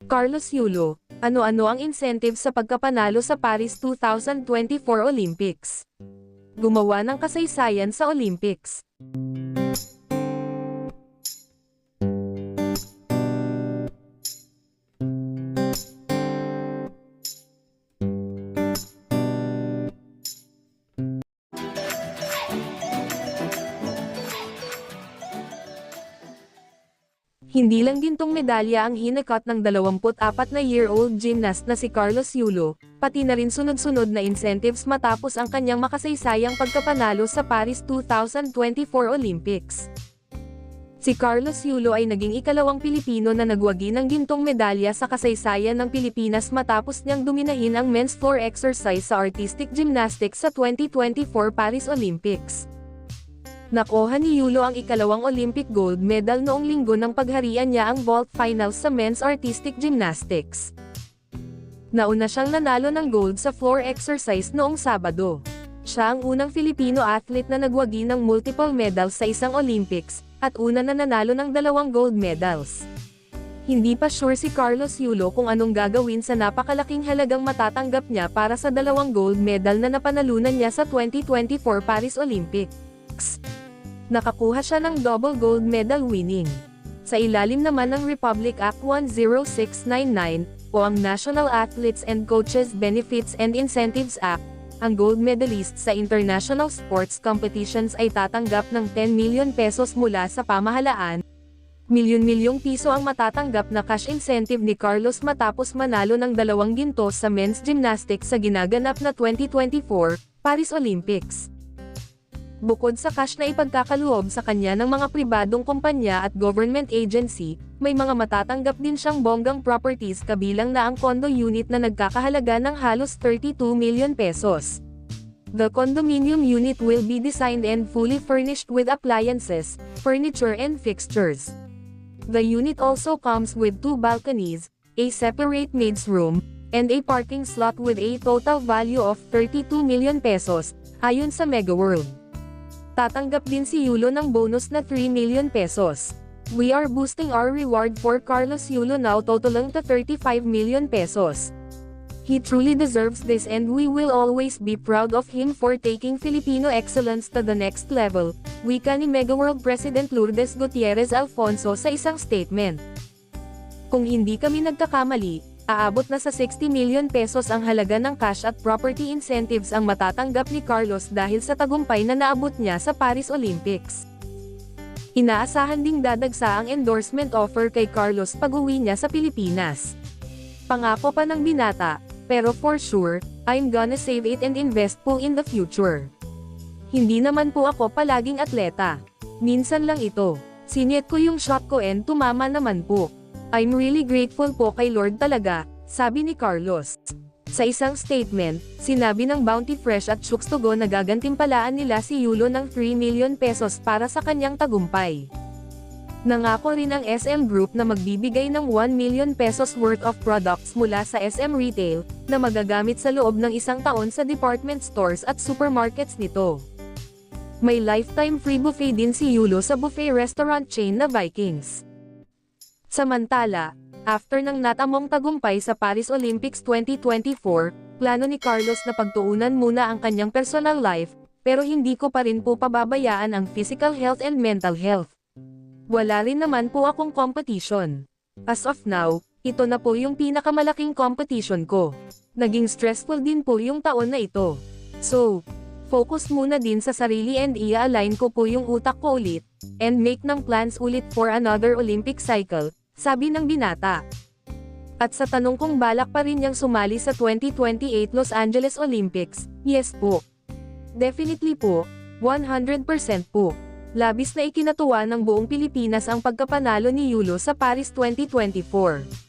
Carlos Yulo, ano-ano ang incentive sa pagkapanalo sa Paris 2024 Olympics? Gumawa ng kasaysayan sa Olympics. Hindi lang gintong medalya ang hinakot ng 24-na-year-old gymnast na si Carlos Yulo, pati na rin sunod-sunod na incentives matapos ang kanyang makasaysayang pagkapanalo sa Paris 2024 Olympics. Si Carlos Yulo ay naging ikalawang Pilipino na nagwagi ng gintong medalya sa kasaysayan ng Pilipinas matapos niyang dominahin ang men's floor exercise sa artistic gymnastics sa 2024 Paris Olympics. Nakuha ni Yulo ang ikalawang Olympic gold medal noong linggo nang pagharian niya ang vault finals sa men's artistic gymnastics. Nauna siyang nanalo ng gold sa floor exercise noong Sabado. Siya ang unang Filipino athlete na nagwagi ng multiple medals sa isang Olympics, at una na nanalo ng 2 gold medals. Hindi pa sure si Carlos Yulo kung anong gagawin sa napakalaking halagang matatanggap niya para sa 2 gold medal na napanalunan niya sa 2024 Paris Olympics. Nakakuha siya ng double gold medal winning. Sa ilalim naman ng Republic Act 10699, o ang National Athletes and Coaches Benefits and Incentives Act, ang gold medalist sa international sports competitions ay tatanggap ng 10 million pesos mula sa pamahalaan. Milyon-milyong piso ang matatanggap na cash incentive ni Carlos matapos manalo ng 2 ginto sa men's gymnastics sa ginaganap na 2024 Paris Olympics. Bukod sa cash na ipagkakaloob sa kanya ng mga pribadong kumpanya at government agency, may mga matatanggap din siyang bonggang properties kabilang na ang condo unit na nagkakahalaga ng halos 32 million pesos. The condominium unit will be designed and fully furnished with appliances, furniture and fixtures. The unit also comes with 2 balconies, a separate maid's room, and a parking slot with a total value of 32 million pesos, ayon sa Megaworld. Tatanggap din si Yulo ng bonus na 3 million pesos. We are boosting our reward for Carlos Yulo now totaling to 35 million pesos. He truly deserves this and we will always be proud of him for taking Filipino excellence to the next level, wika ni Megaworld President Lourdes Gutierrez Alfonso sa isang statement. Kung hindi kami nagkakamali, aabot na sa 60 million pesos ang halaga ng cash at property incentives ang matatanggap ni Carlos dahil sa tagumpay na naabot niya sa Paris Olympics. Inaasahan ding dadagsa ang endorsement offer kay Carlos pag-uwi niya sa Pilipinas. Pangako pa ng binata, pero for sure, I'm gonna save it and invest po in the future. Hindi naman po ako palaging atleta. Minsan lang ito. Sinet ko yung shot ko and tumama naman po. I'm really grateful po kay Lord talaga, sabi ni Carlos. Sa isang statement, sinabi ng Bounty Fresh at Chooks to Go na gagantimpalaan nila si Yulo ng 3 million pesos para sa kanyang tagumpay. Nangako rin ang SM Group na magbibigay ng 1 million pesos worth of products mula sa SM Retail, na magagamit sa loob ng 1 taon sa department stores at supermarkets nito. May lifetime free buffet din si Yulo sa buffet restaurant chain na Vikings. Samantala, after ng natamong tagumpay sa Paris Olympics 2024, plano ni Carlos na pagtuunan muna ang kanyang personal life, pero hindi ko pa rin po pababayaan ang physical health and mental health. Wala rin naman po akong competition. As of now, ito na po yung pinakamalaking competition ko. Naging stressful din po yung taon na ito. So, focus muna din sa sarili and i-align ko po yung utak ko ulit, and make ng plans ulit for another Olympic cycle, sabi ng binata. At sa tanong kung balak pa rin niyang sumali sa 2028 Los Angeles Olympics, yes po. Definitely po, 100% po. Labis na ikinatuwa ng buong Pilipinas ang pagkapanalo ni Yulo sa Paris 2024.